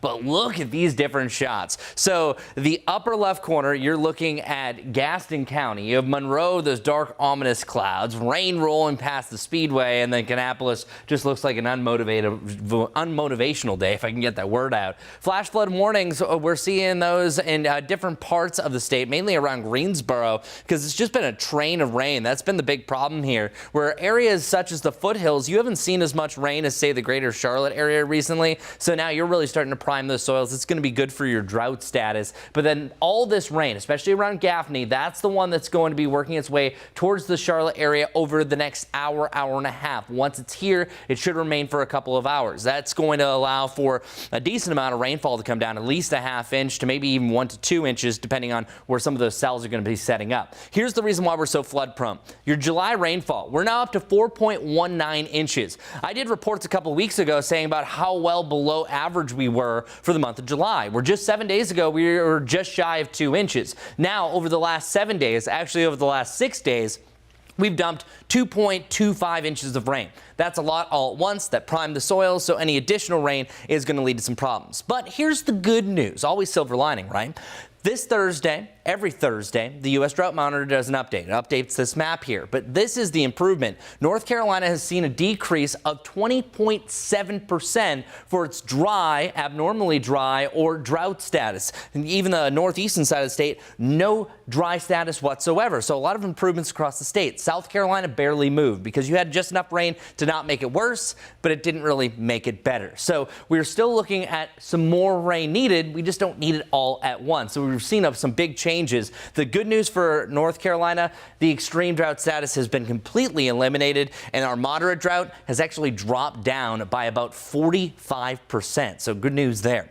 but look at these different shots. So the upper left corner, you're looking at Gaston County. You have Monroe, those dark, ominous clouds, rain rolling past the Speedway, and then Kannapolis just looks like an unmotivational day, if I can get that word out. Flash flood warnings, we're seeing those in different parts of the state, mainly around Greensboro, because it's just been a train of rain. That's been the big problem here, where areas such as the foothills, you haven't seen as much rain as, say, the greater Charlotte area recently. So now you're really starting to prime those soils. It's going to be good for your drought status. But then all this rain, especially around Gaffney, that's the one that's going to be working its way towards the Charlotte area over the next hour, hour and a half. Once it's here, it should remain for a couple of hours. That's going to allow for a decent amount of rainfall to come down, at least a half inch to maybe even 1 to 2 inches, depending on where some of those cells are going to be setting up. Here's the reason why we're so flood prone. Your July rainfall, we're now up to 4.19 inches. I did reports a couple of weeks ago saying about how well below average we were for the month of July. We're just 7 days ago, we were just shy of 2 inches. Now, over the last 7 days, actually over the last 6 days, we've dumped 2.25 inches of rain. That's a lot all at once. That primed the soil, so any additional rain is going to lead to some problems. But here's the good news. Always silver lining, right? This Thursday, every Thursday, the U.S. Drought Monitor does an update. It updates this map here. But this is the improvement. North Carolina has seen a decrease of 20.7% for its dry, abnormally dry, or drought status. And even the northeastern side of the state, no dry status whatsoever. So a lot of improvements across the state. South Carolina barely moved because you had just enough rain to not make it worse, but it didn't really make it better. So we're still looking at some more rain needed. We just don't need it all at once. So we've seen some big changes. The good news for North Carolina, the extreme drought status has been completely eliminated, and our moderate drought has actually dropped down by about 45%. So good news there.